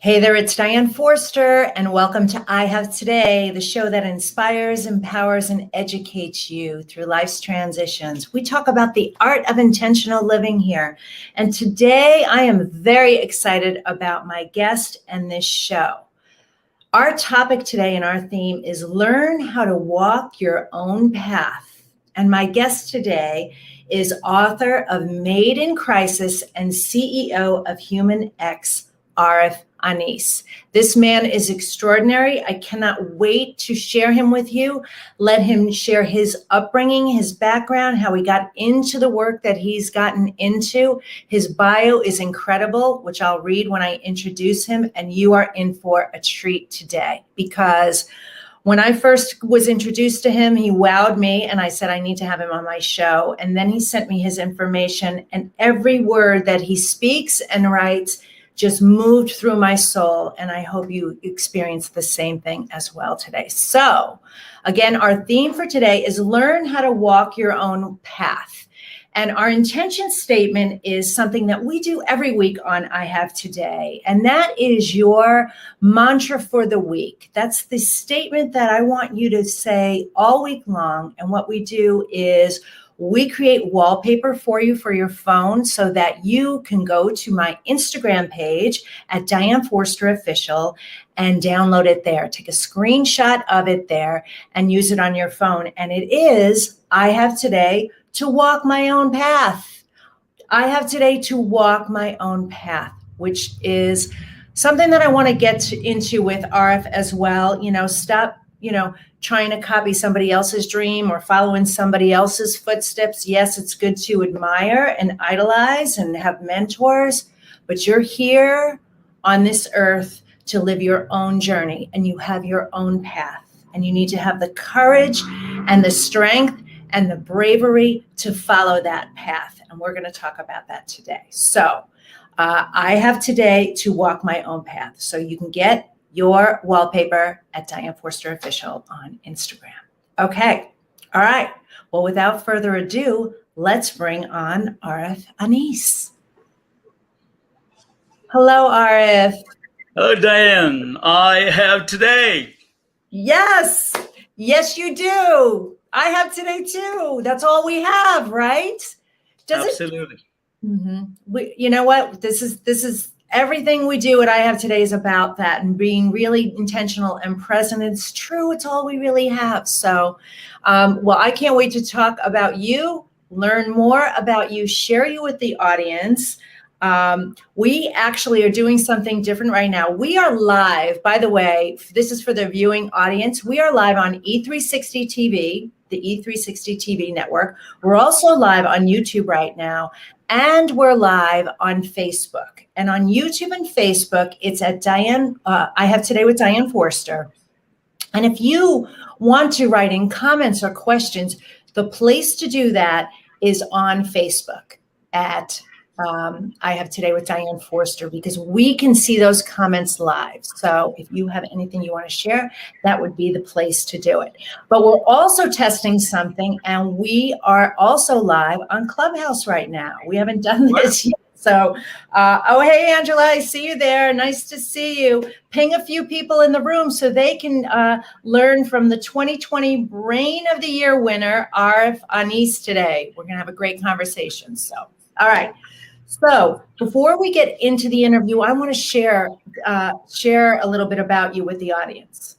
Hey there, it's Diane Forster, and welcome to I Have Today, the show that inspires, empowers, and educates you through life's transitions. We talk about the art of intentional living here. And today I am very excited about my guest and this show. Our topic today and our theme is learn how to walk your own path. And my guest today is author of Made in Crisis and CEO of Human X, Arif. This man is extraordinary. I cannot wait to share him with you. Let him share his upbringing, his background, how he got into the work that he's gotten into. His bio is incredible, which I'll read when I introduce him. And you are in for a treat today, because when I first was introduced to him, he wowed me, and I said, I need to have him on my show. And then he sent me his information, and every word that he speaks and writes just moved through my soul. And I hope you experience the same thing as well today. So again, our theme for today is learn how to walk your own path. And our intention statement is something that we do every week on I Have Today. And that is your mantra for the week. That's the statement that I want you to say all week long. And what we do is we create wallpaper for you for your phone so that you can go to my Instagram page at Diane Forster Official and download it there. Take a screenshot of it there and use it on your phone. And it is, I have today to walk my own path. I have today to walk my own path, which is something that I want to get into with Arif as well. Stop, trying to copy somebody else's dream or following somebody else's footsteps. Yes, it's good to admire and idolize and have mentors, but you're here on this earth to live your own journey, and you have your own path, and you need to have the courage and the strength and the bravery to follow that path. And we're going to talk about that today. So I have today to walk my own path. So you can get your wallpaper at Diane Forster Official on Instagram. Okay. All right. Well, without further ado, let's bring on Arif Anis. Hello, Arif. Hello, Diane. I have today. Yes. Yes, you do. I have today too. That's all we have, right? Absolutely. You know what? This is everything we do at I Have Today is about that, and being really intentional and present. It's true. It's all we really have. So, well, I can't wait to talk about you, learn more about you, share you with the audience. We actually are doing something different right now. We are live, by the way, this is for the viewing audience. We are live on E360 TV, the E360 TV network. We're also live on YouTube right now, and we're live on Facebook. And on YouTube and Facebook, it's at I Have Today with Diane Forster. And if you want to write in comments or questions, the place to do that is on Facebook at I Have Today with Diane Forster, because we can see those comments live. So if you have anything you want to share, that would be the place to do it. But we're also testing something, and we are also live on Clubhouse right now. We haven't done this yet. So, hey, Angela, I see you there. Nice to see you. Ping a few people in the room so they can learn from the 2020 Brain of the Year winner, Arif Anis, today. We're going to have a great conversation. So, all right. So before we get into the interview, I want to share a little bit about you with the audience.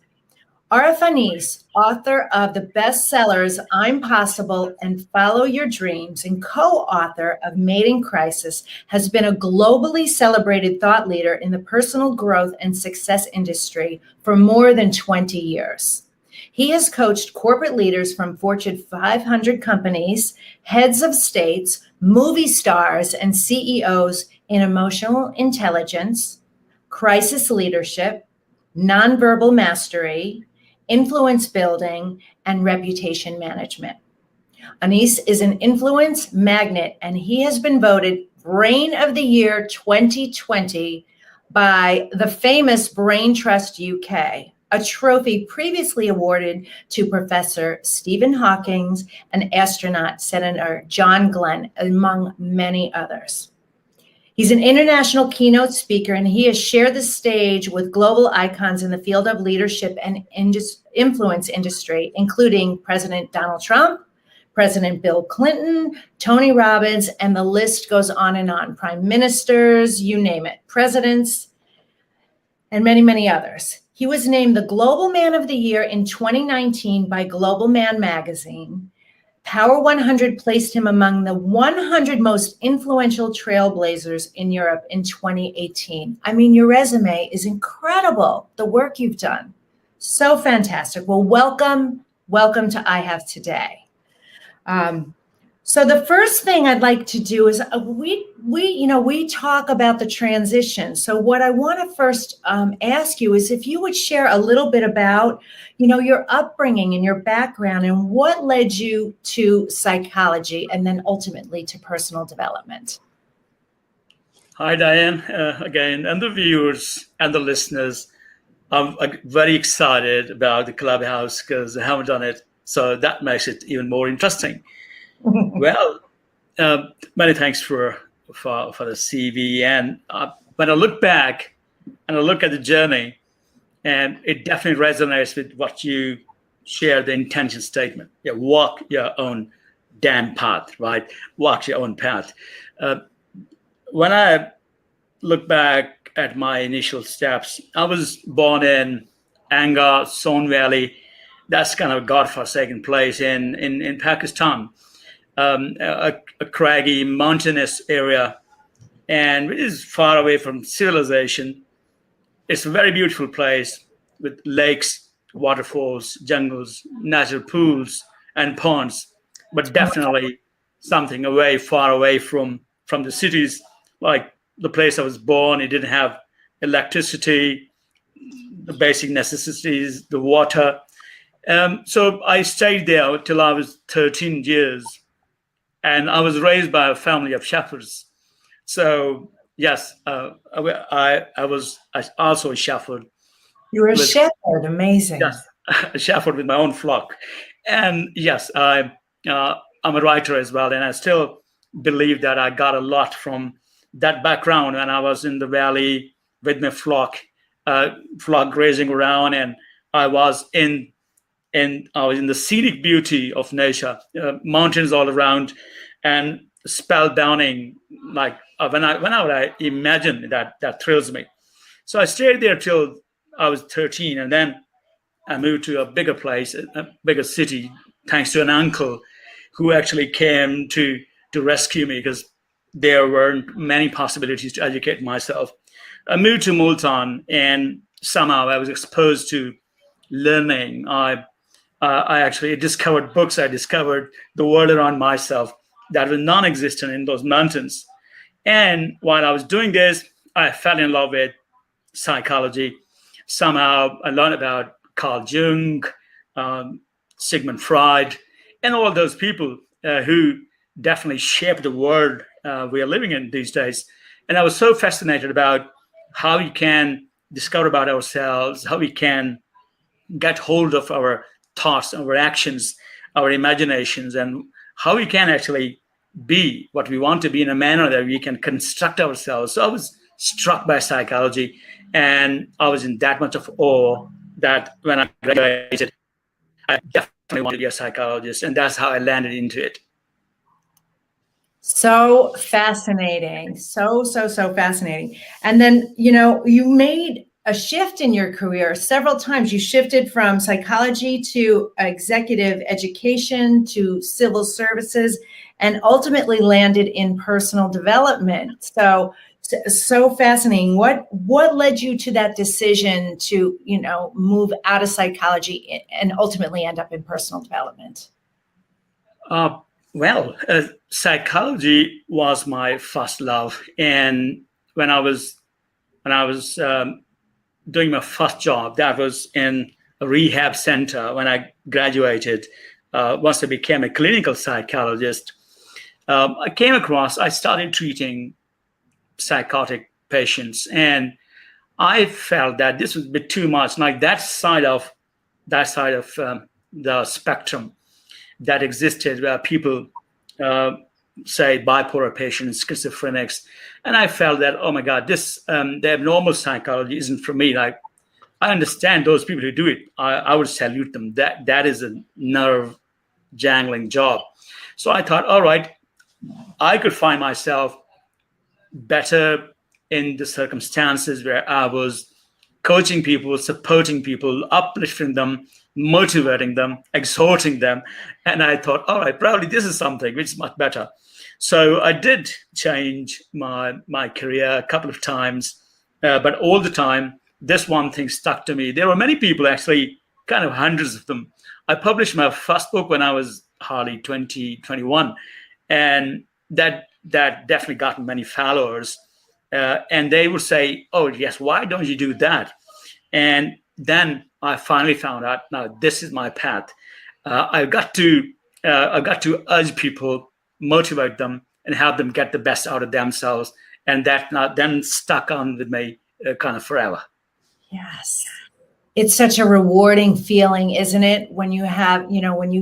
Arif Anis, author of the bestsellers I'm Possible and Follow Your Dreams, and co-author of Made in Crisis, has been a globally celebrated thought leader in the personal growth and success industry for more than 20 years. He has coached corporate leaders from Fortune 500 companies, heads of states, movie stars, and CEOs in emotional intelligence, crisis leadership, nonverbal mastery, influence building, and reputation management. Anis is an influence magnet, and he has been voted Brain of the Year 2020 by the famous Brain Trust UK, a trophy previously awarded to Professor Stephen Hawking and astronaut Senator John Glenn, among many others. He's an international keynote speaker, and he has shared the stage with global icons in the field of leadership and influence industry, including President Donald Trump, President Bill Clinton, Tony Robbins, and the list goes on and on. Prime ministers, you name it, presidents, and many, many others. He was named the Global Man of the Year in 2019 by Global Man magazine. Power 100 placed him among the 100 most influential trailblazers in Europe in 2018. I mean, your resume is incredible, the work you've done. So fantastic. Well, welcome to I Have Today. So the first thing I'd like to do is we talk about the transition. So what I want to first ask you is if you would share a little bit about, your upbringing and your background and what led you to psychology and then ultimately to personal development. Hi, Diane, again, and the viewers and the listeners. I'm very excited about the Clubhouse because I haven't done it, so that makes it even more interesting. Well, many thanks for the CV. And when I look back and I look at the journey, and it definitely resonates with what you shared, the intention statement. Yeah, walk your own damn path, right? Walk your own path. When I look back at my initial steps, I was born in Anga, Son Valley. That's kind of a godforsaken place in Pakistan. A craggy, mountainous area, and it is far away from civilization. It's a very beautiful place with lakes, waterfalls, jungles, natural pools, and ponds, but definitely something far away from the cities. Like the place I was born, it didn't have electricity, the basic necessities, the water. So I stayed there till I was 13 years. And I was raised by a family of shepherds. So yes, I was also a shepherd. You were a shepherd, amazing. Yes, a shepherd with my own flock. And yes, I'm a writer as well. And I still believe that I got a lot from that background when I was in the valley with my flock grazing around. And I was in the scenic beauty of nature, mountains all around, and spellbinding. Like when I imagine that thrills me. So I stayed there till I was 13, and then I moved to a bigger place, a bigger city, thanks to an uncle who actually came to rescue me because there weren't many possibilities to educate myself. I moved to Multan, and somehow I was exposed to learning. I actually discovered books. I discovered the world around myself that was non-existent in those mountains. And while I was doing this, I fell in love with psychology. Somehow I learned about Carl Jung, Sigmund Freud, and all those people who definitely shaped the world we are living in these days. And I was so fascinated about how we can discover about ourselves, how we can get hold of our thoughts, our actions, our imaginations, and how we can actually be what we want to be in a manner that we can construct ourselves. So I was struck by psychology, and I was in that much of awe that when I graduated, I definitely wanted to be a psychologist, and that's how I landed into it. So fascinating. So fascinating. And then, you made a shift in your career several times. You shifted from psychology to executive education to civil services and ultimately landed in personal development. So fascinating. What led you to that decision to, move out of psychology and ultimately end up in personal development? Well, psychology was my first love. And when I was doing my first job, that was in a rehab center when I graduated. Once I became a clinical psychologist, I started treating psychotic patients, and I felt that this was a bit too much. Like that side of the spectrum that existed, where people say, bipolar patients, schizophrenics, and I felt that, oh my God, this the abnormal psychology isn't for me. Like, I understand those people who do it. I would salute them. That is a nerve jangling job. So I thought, all right, I could find myself better in the circumstances where I was coaching people, supporting people, uplifting them, motivating them, exhorting them. And I thought, all right, probably this is something which is much better. So I did change my career a couple of times, but all the time, this one thing stuck to me. There were many people, actually, kind of hundreds of them. I published my first book when I was hardly 20, 21, and that definitely got many followers. And they would say, oh, yes, why don't you do that? And then I finally found out, now this is my path. I got to urge people, motivate them, and help them get the best out of themselves. And that then stuck on with me kind of forever. Yes. It's such a rewarding feeling, isn't it? When you have, when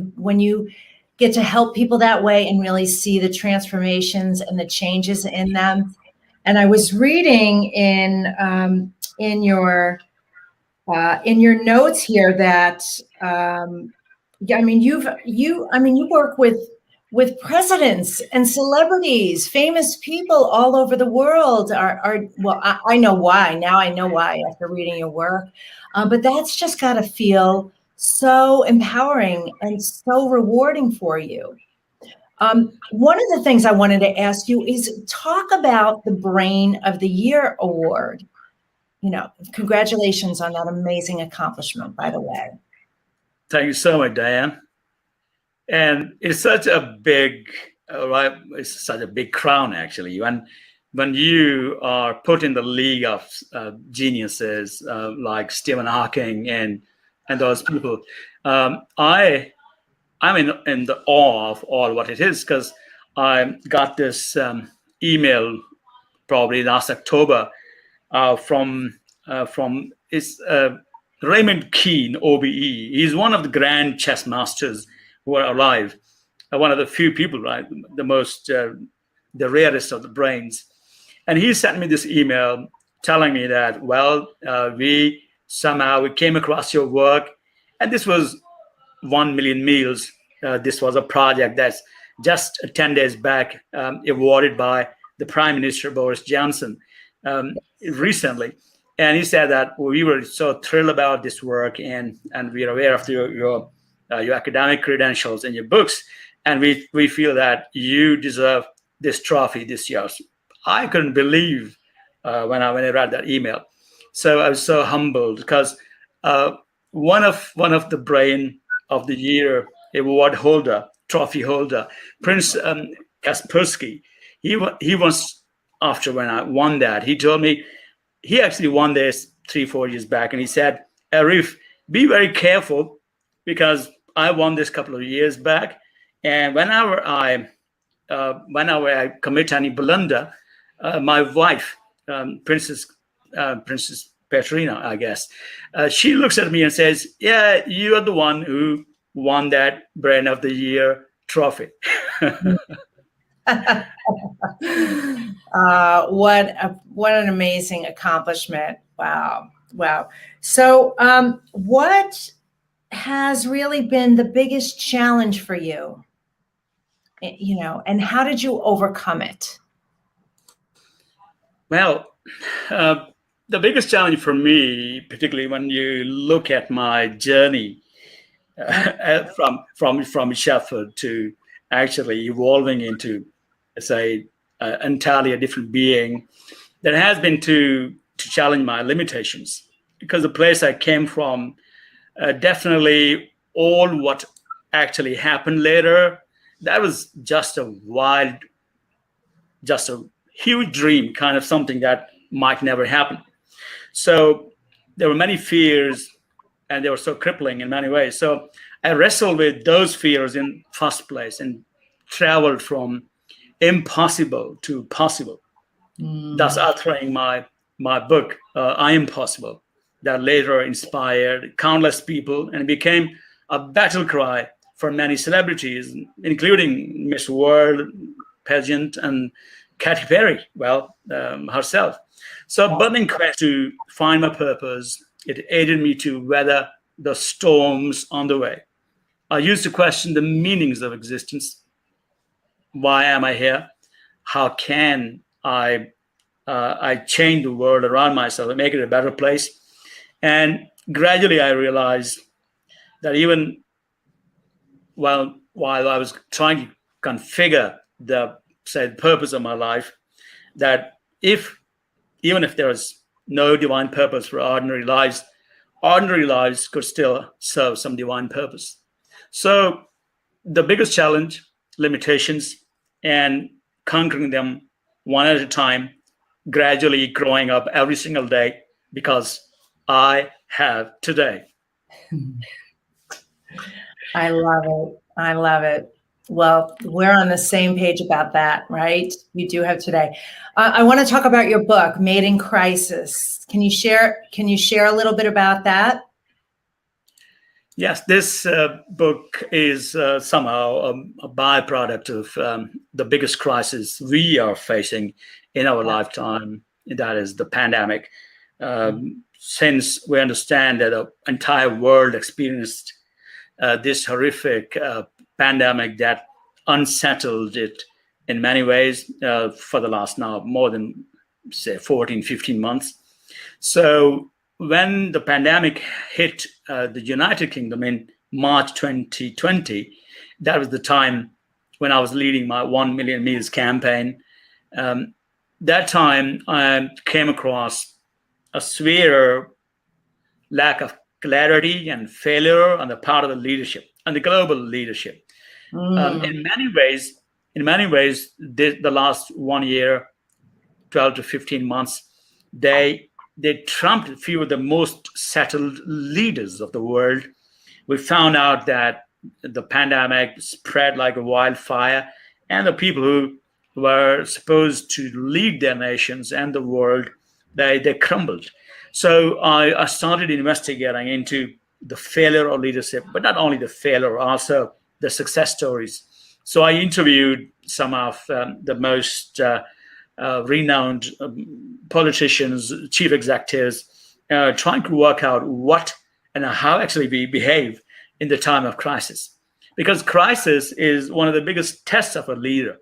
you get to help people that way and really see the transformations and the changes in them. And I was reading in your notes here that you work with presidents and celebrities, famous people all over the world. I know why now. I know why after reading your work, but that's just got to feel so empowering and so rewarding for you. One of the things I wanted to ask you is talk about the Brain of the Year Award. Congratulations on that amazing accomplishment, by the way. Thank you so much, Diane. And it's such a big, it's such a big crown, actually. When you are put in the league of geniuses like Stephen Hawking and those people, I'm in the awe of all what it is, because I got this email probably last October from Raymond Keane, OBE. He's one of the grand chess masters who are alive, one of the few people, right? The rarest of the brains. And he sent me this email telling me that, we came across your work, and this was 1 million meals. This was a project that's just 10 days back awarded by the Prime Minister Boris Johnson recently. And he said that we were so thrilled about this work, and we are aware of your academic credentials and your books, and we feel that you deserve this trophy this year. So I couldn't believe when I read that email. So I was so humbled, because one of the Brain of the Year award holder, trophy holder, Prince Kaspersky, he once, after when I won that, he told me, he actually won this 3-4 years back, and he said, Arif, be very careful, because I won this couple of years back, and whenever I commit any blunder, my wife, Princess Petrina, I guess, she looks at me and says, yeah, you are the one who won that Brain of the Year trophy. What an amazing accomplishment. Wow. So what has really been the biggest challenge for you, and how did you overcome it? Well, the biggest challenge for me, particularly when you look at my journey from shepherd to actually evolving into, say, entirely a different being, that has been to challenge my limitations, because the place I came from, definitely all what actually happened later, that was just a huge dream, kind of something that might never happen. So there were many fears, and they were so crippling in many ways. So I wrestled with those fears in first place and traveled from impossible to possible, thus authoring my book, I Am Possible, that later inspired countless people and became a battle cry for many celebrities, including Miss World, pageant, and Katy Perry, herself. So burning quest to find my purpose, it aided me to weather the storms on the way. I used to question the meanings of existence. Why am I here? How can I change the world around myself and make it a better place? And gradually I realized that even while I was trying to configure the purpose of my life, that even if there is no divine purpose for ordinary lives could still serve some divine purpose. So the biggest challenge, limitations, and conquering them one at a time, gradually growing up every single day, because I have today. I love it. I love it. Well, we're on the same page about that, right? You do have today. I want to talk about your book, Made in Crisis. Can you share a little bit about that? Yes, this book is somehow a byproduct of the biggest crisis we are facing in our lifetime, that is the pandemic. Since we understand that the entire world experienced this horrific pandemic that unsettled it in many ways for the last now more than, say, 14, 15 months. So when the pandemic hit the United Kingdom in March 2020, that was the time when I was leading my 1 million meals campaign. That time I came across a severe lack of clarity and failure on the part of the leadership and the global leadership. In many ways, the last 1 year, 12 to 15 months, they trumped a few of the most settled leaders of the world. We found out that the pandemic spread like a wildfire, and the people who were supposed to lead their nations and the world, they crumbled. So I started investigating into the failure of leadership, but not only the failure, also the success stories. So I interviewed some of the most renowned politicians, chief executives, trying to work out what and how actually we behave in the time of crisis. Because crisis is one of the biggest tests of a leader.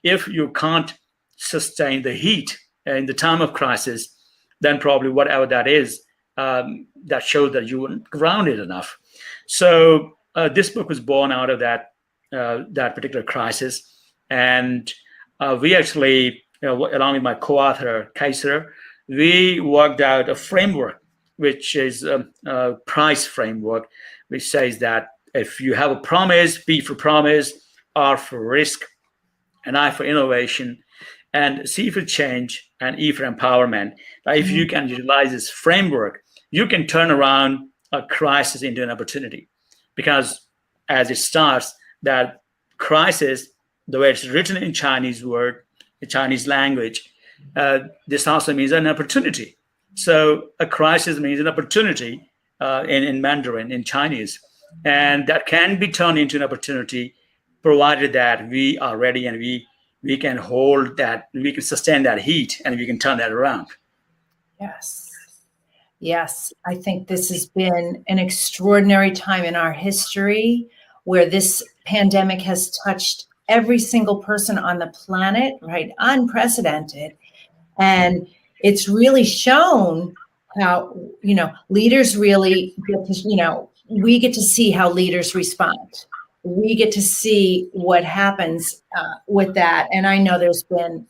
If you can't sustain the heat in the time of crisis, then probably whatever that is, that shows that you weren't grounded enough. So this book was born out of that particular crisis. And we actually, along with my co-author, Kaiser, we worked out a framework, which is a price framework, which says that if you have a promise, P for promise, R for risk, and I for innovation, and C for change, and E for empowerment. If you can utilize this framework, you can turn around a crisis into an opportunity. Because as it starts, that crisis, the way it's written in Chinese word, the Chinese language, this also means an opportunity. So a crisis means an opportunity in Mandarin, in Chinese. And that can be turned into an opportunity, provided that we are ready and we can hold that, we can sustain that heat, and we can turn that around. Yes. I think this has been an extraordinary time in our history where this pandemic has touched every single person on the planet, right? Unprecedented. And it's really shown how, leaders really get to, we get to see how leaders respond. We get to see what happens with that. And I know there's been,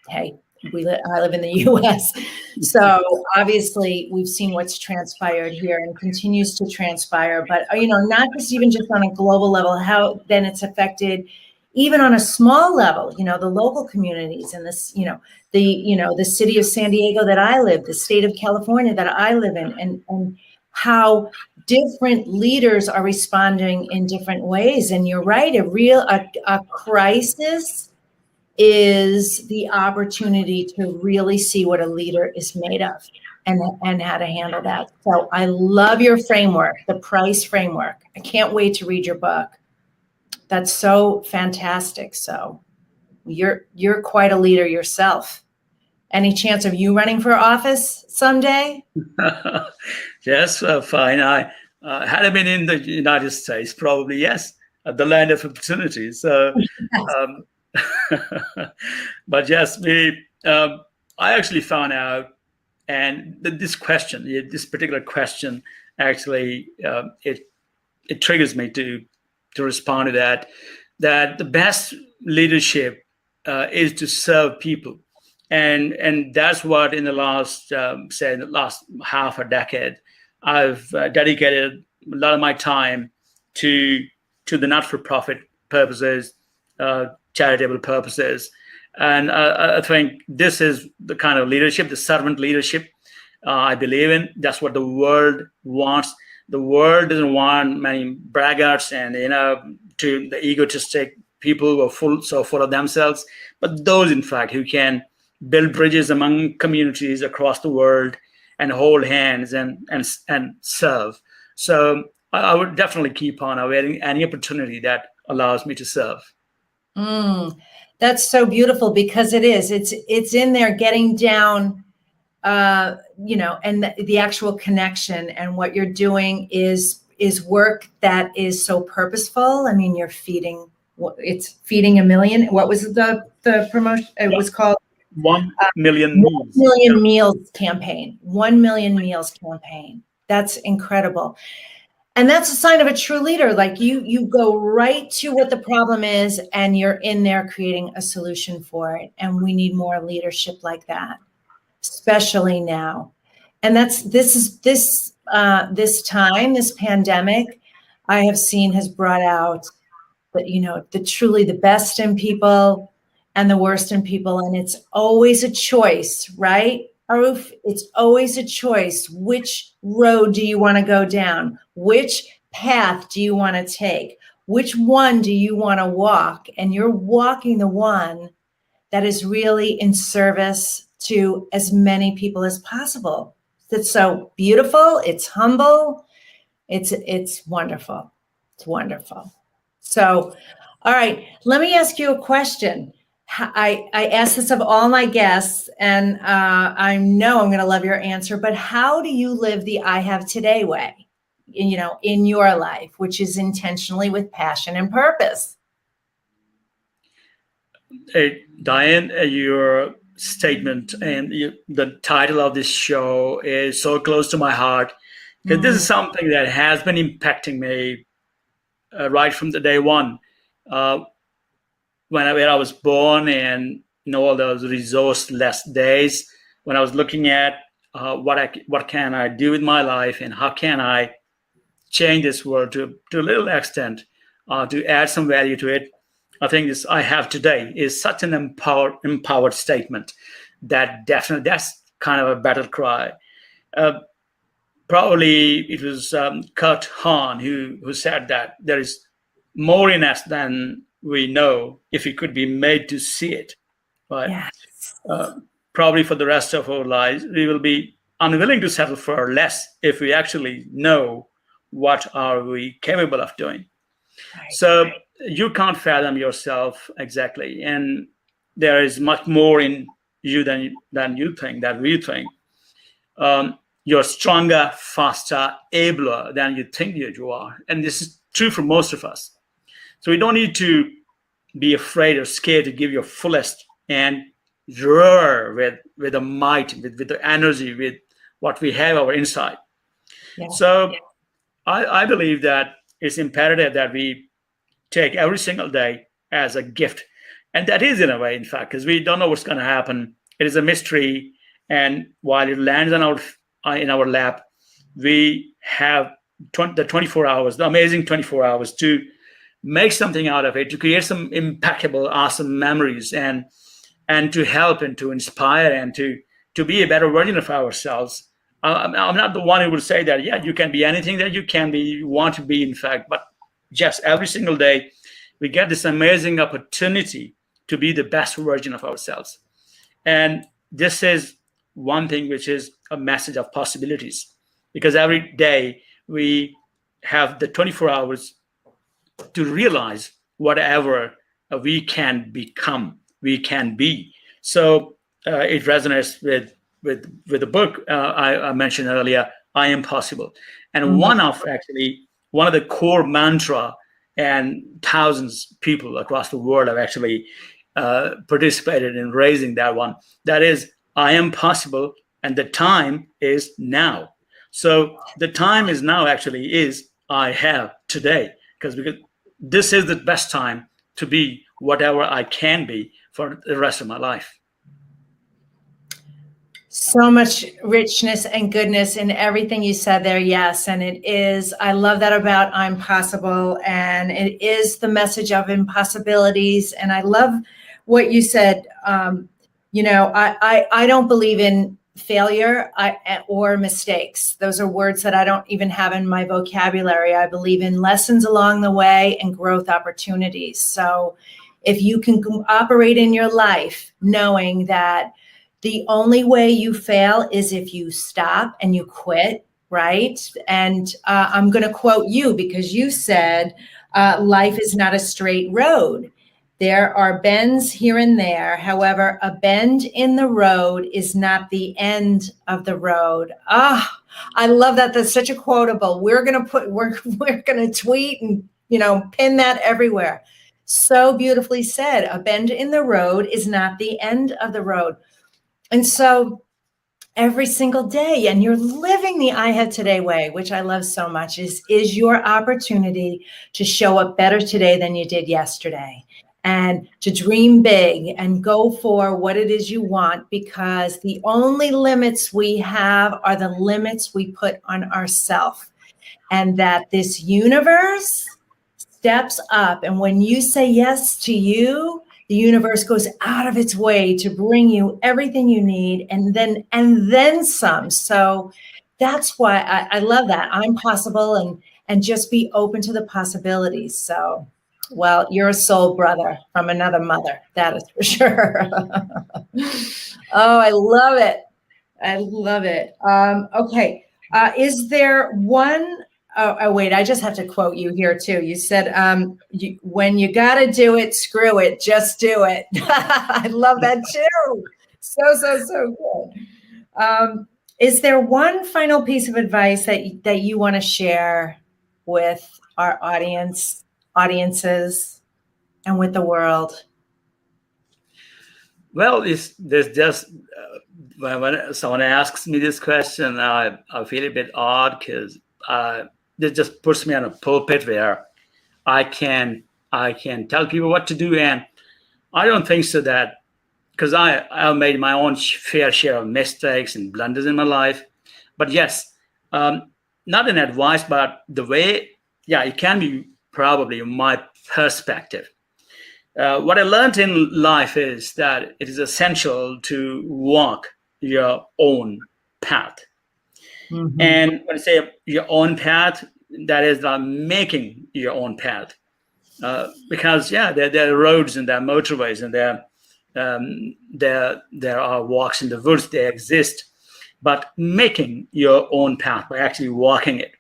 hey, I live in the U.S. So obviously we've seen what's transpired here and continues to transpire, but, not just on a global level, how then it's affected even on a small level, the local communities and this, the city of San Diego that I live, the state of California that I live in, and how different leaders are responding in different ways. And you're right, a crisis is the opportunity to really see what a leader is made of and how to handle that. So I love your framework, the price framework. I can't wait to read your book. That's so fantastic. So You're quite a leader yourself. Any chance of you running for office someday? Yes, fine. Had I been in the United States, probably yes, the land of opportunities. So, Yes. um, but yes, I actually found out, and this question, this particular question, actually, it triggers me to respond to that. That the best leadership is to serve people, and that's what in the last say the last half a decade, I've dedicated a lot of my time to the not-for-profit purposes, charitable purposes, and I think this is the kind of leadership, the servant leadership I believe in. That's what the world wants. The world doesn't want many braggarts and to the egotistic people who are full of themselves, but those in fact who can build bridges among communities across the world and hold hands and serve. So I would definitely keep on awaiting any opportunity that allows me to serve. That's so beautiful because it's in there getting down, and the actual connection, and what you're doing is work that is so purposeful. I mean, it's feeding a million. What was the promotion? It Yeah. was called 1 million 1 meals. million meals campaign. 1 million meals campaign. That's incredible. And that's a sign of a true leader. Like you go right to what the problem is, and you're in there creating a solution for it. And we need more leadership like that, especially now. And this time, this pandemic, I have seen has brought out truly the best in people and the worst in people. And it's always a choice, right? Arif, it's always a choice. Which road do you want to go down? Which path do you want to take? Which one do you want to walk? And you're walking the one that is really in service to as many people as possible. That's so beautiful. It's humble. It's wonderful. It's wonderful. So, all right, let me ask you a question. I ask this of all my guests, and I know I'm going to love your answer, but how do you live the I Have Today way, in your life, which is intentionally with passion and purpose? Hey, Diane, your statement and the title of this show is so close to my heart, because this is something that has been impacting me right from the day one. When I was born, and all those resourceless days, when I was looking at what can I do with my life, and how can I change this world to a little extent, to add some value to it. I think this I Have Today is such an empowered statement that definitely that's kind of a battle cry. Probably it was Kurt Hahn who said that there is more in us than we know if we could be made to see it. Right? Yes. Probably for the rest of our lives, we will be unwilling to settle for less if we actually know what are we capable of doing. Right. So you can't fathom yourself exactly, and there is much more in you than you think, that we think. You're stronger, faster, abler than you think you are, and this is true for most of us. So we don't need to be afraid or scared to give your fullest and roar with the might, with the energy, with what we have our inside. Yeah. So I believe that it's imperative that we take every single day as a gift. And that is in a way, in fact, because we don't know what's going to happen. It is a mystery. And while it lands in our lap, we have the 24 hours, the amazing 24 hours to make something out of it, to create some impeccable, awesome memories, and to help and to inspire and to be a better version of ourselves. I'm not the one who will say that, yeah, you can be anything that you can be, you want to be, in fact, but just every single day, we get this amazing opportunity to be the best version of ourselves. And this is one thing which is a message of possibilities, because every day we have the 24 hours to realize whatever we can become, we can be. So it resonates with the book I mentioned earlier, I Am Possible. And one of the core mantra, and thousands of people across the world have actually participated in raising that one. That is, I am possible, and the time is now. So the time is now actually is I have today, because this is the best time to be whatever I can be for the rest of my life. So much richness and goodness in everything you said there. Yes. And it is, I love that about I'm Possible. And it is the message of impossibilities. And I love what you said. I don't believe in failure or mistakes. Those are words that I don't even have in my vocabulary. I believe in lessons along the way and growth opportunities. So if you can operate in your life knowing that the only way you fail is if you stop and you quit, right? And I'm going to quote you because you said, life is not a straight road. There are bends here and there. However, a bend in the road is not the end of the road. I love that. That's such a quotable. We're going to tweet and, pin that everywhere. So beautifully said. A bend in the road is not the end of the road. And so every single day, and you're living the I Have Today way, which I love so much, is your opportunity to show up better today than you did yesterday, and to dream big and go for what it is you want, because the only limits we have are the limits we put on ourselves, and that this universe steps up. And when you say yes to you, the universe goes out of its way to bring you everything you need, and then some. So that's why I love that. I'm possible, and just be open to the possibilities. So, well, you're a soul brother from another mother. That is for sure. Oh, I love it. I love it. Okay. Is there one? Oh, wait, I just have to quote you here too. You said, when you got to do it, screw it, just do it. I love that too. So good. Is there one final piece of advice that you want to share with our audiences and with the world? Well, there's just when someone asks me this question, I feel a bit odd, because it just puts me on a pulpit where I can tell people what to do, and I don't think so, that because I've made my own fair share of mistakes and blunders in my life. But yes, not an advice, but the way, it can be probably my perspective. What I learned in life is that it is essential to walk your own path. Mm-hmm. And when I say your own path, that is making your own path. Because there are roads and there are motorways and there are walks in the woods, they exist. But making your own path by actually walking it.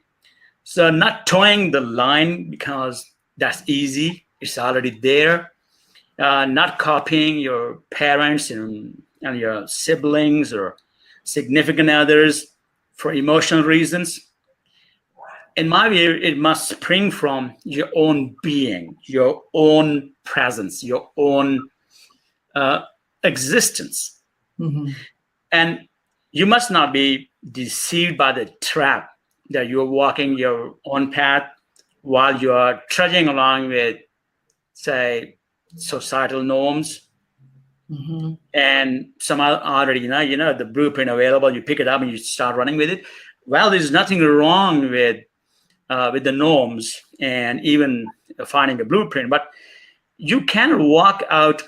So not towing the line because that's easy, it's already there. Not copying your parents and your siblings or significant others for emotional reasons. In my view, it must spring from your own being, your own presence, your own existence. Mm-hmm. And you must not be deceived by the trap that you're walking your own path while you are trudging along with, say, societal norms. Mm-hmm. And some already, the blueprint available, you pick it up and you start running with it. Well, there's nothing wrong with the norms and even finding the blueprint, but you can walk out,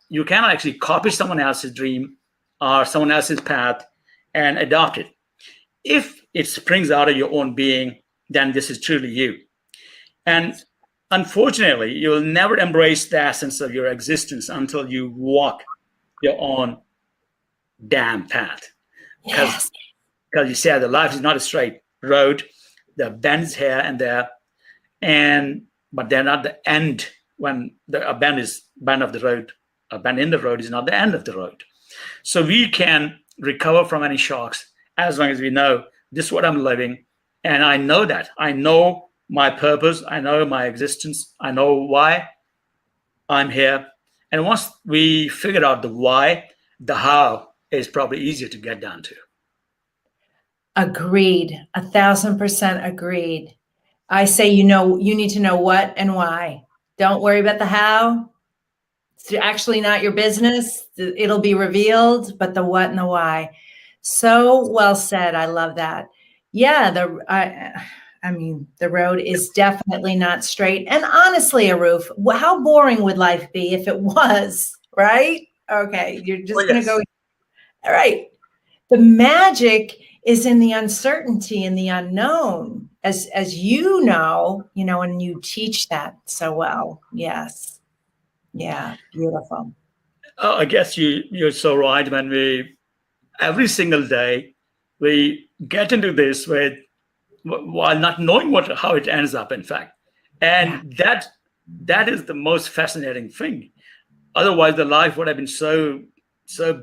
you can actually copy someone else's dream or someone else's path and adopt it. If it springs out of your own being, then this is truly you. And unfortunately, you'll never embrace the essence of your existence until you walk your own damn path. Because you said the life is not a straight road. There are bends here and there, but they're not the end when a bend of the road A bend in the road is not the end of the road. So we can recover from any shocks as long as we know this is what I'm living. And I know that. I know my purpose. I know my existence. I know why I'm here. And once we figure out the why, the how is probably easier to get down to. Agreed. 1,000% agreed. I say, you need to know what and why. Don't worry about the how. It's actually not your business. It'll be revealed, but the what and the why. So well said. I love that. Yeah, I mean, the road is definitely not straight. And honestly, Arif, how boring would life be if it was, right? Okay, you're just going to go. All right. The magic is in the uncertainty and the unknown, as you know, and you teach that so well. Yes. Yeah. Beautiful. I guess you're so right. When every single day, we get into this while not knowing how it ends up, in fact. And that is the most fascinating thing. Otherwise, the life would have been so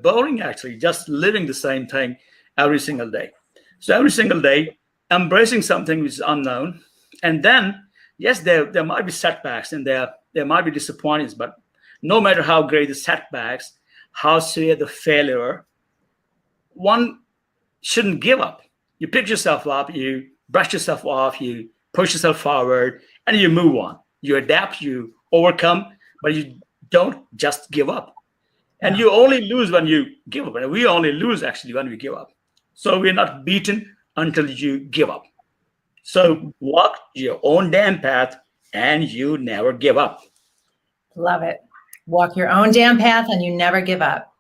boring, actually, just living the same thing every single day. So every single day, embracing something which is unknown. And then, yes, there might be setbacks and there might be disappointments, but no matter how great the setbacks, how severe the failure, one shouldn't give up. You pick yourself up, you brush yourself off, you push yourself forward, and you move on. You adapt, you overcome, but you don't just give up. And you only lose when you give up. And we only lose, actually, when we give up. So we're not beaten until you give up. So walk your own damn path, and you never give up. Love it. Walk your own damn path, and you never give up.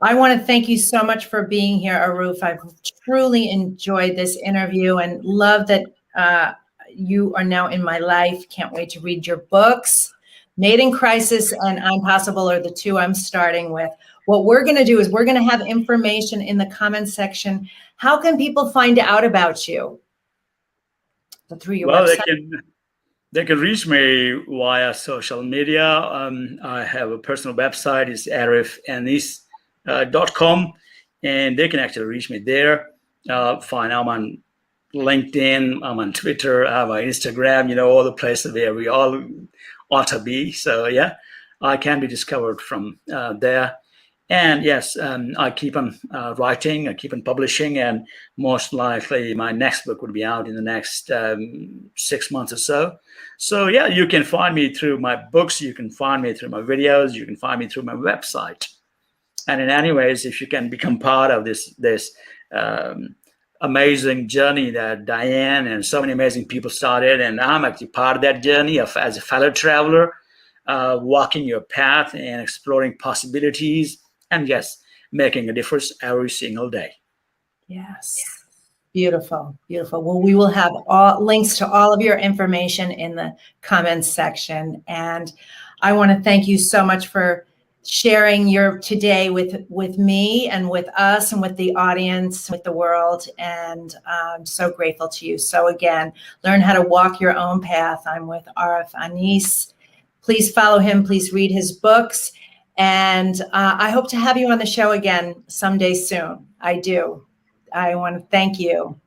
I want to thank you so much for being here, Arif. I've truly enjoyed this interview and love that you are now in my life. Can't wait to read your books. Made in Crisis and I'm Possible are the two I'm starting with. What we're going to do is we're going to have information in the comment section. How can people find out about you? Through your website? They can reach me via social media. I have a personal website. It's arifanis.com, and they can actually reach me there. Fine, I'm on LinkedIn, I'm on Twitter, I'm on Instagram, all the places where we all ought to be. So yeah, I can be discovered from there. And yes, I keep on writing, I keep on publishing, and most likely my next book would be out in the next 6 months or so. So yeah, you can find me through my books, you can find me through my videos, you can find me through my website. And in any ways, if you can become part of this amazing journey that Diane and so many amazing people started, and I'm actually part of that journey as a fellow traveler, walking your path and exploring possibilities, and yes, making a difference every single day. Yes. Beautiful. Beautiful. Well, we will have all links to all of your information in the comments section. And I want to thank you so much for sharing your today with me and with us and with the audience, with the world. And I'm so grateful to you. So again, learn how to walk your own path. I'm with Arif Anis. Please follow him. Please read his books. And I hope to have you on the show again someday soon. I do. I want to thank you.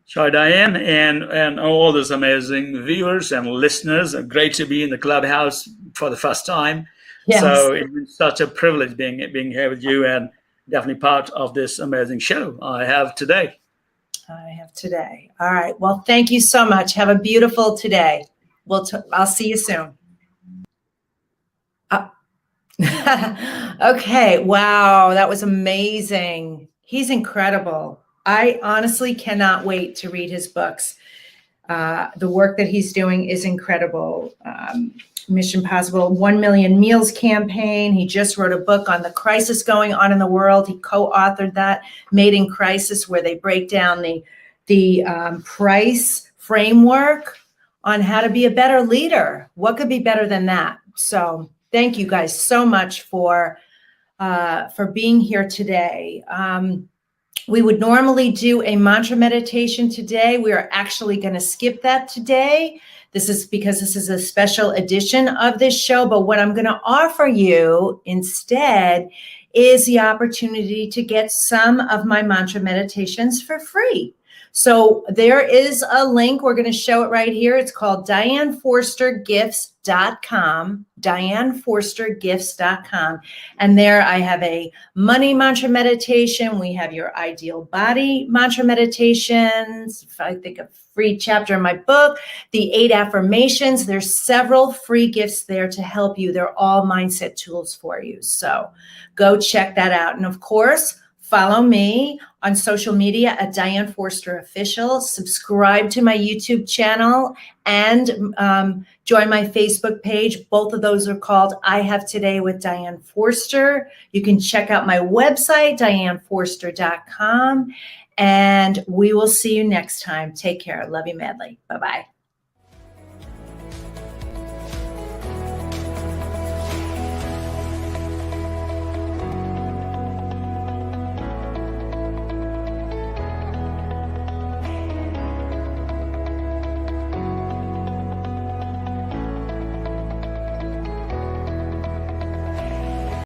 Sure, Diane, and all those amazing viewers and listeners. Great to be in the clubhouse for the first time. Yes. So it's such a privilege being here with you, and definitely part of this amazing show I have today. All right. Well, thank you so much. Have a beautiful today. I'll see you soon. Okay. Wow. That was amazing. He's incredible. I honestly cannot wait to read his books. The work that he's doing is incredible. Mission Possible 1 Million Meals campaign. He just wrote a book on the crisis going on in the world. He co-authored that, Made in Crisis, where they break down the price framework on how to be a better leader. What could be better than that? So thank you guys so much for being here today. We would normally do a mantra meditation today. We are actually going to skip that today. This is because this is a special edition of this show. But what I'm going to offer you instead is the opportunity to get some of my mantra meditations for free. So there is a link. We're going to show it right here. It's called DianeForsterGifts.com, DianeForsterGifts.com. And there I have a money mantra meditation. We have your ideal body mantra meditations. If I think a free chapter in my book, the 8 affirmations. There's several free gifts there to help you. They're all mindset tools for you. So go check that out. And of course, follow me on social media at Diane Forster Official. Subscribe to my YouTube channel and join my Facebook page. Both of those are called I Have Today with Diane Forster. You can check out my website, dianeforster.com. And we will see you next time. Take care. Love you madly. Bye-bye.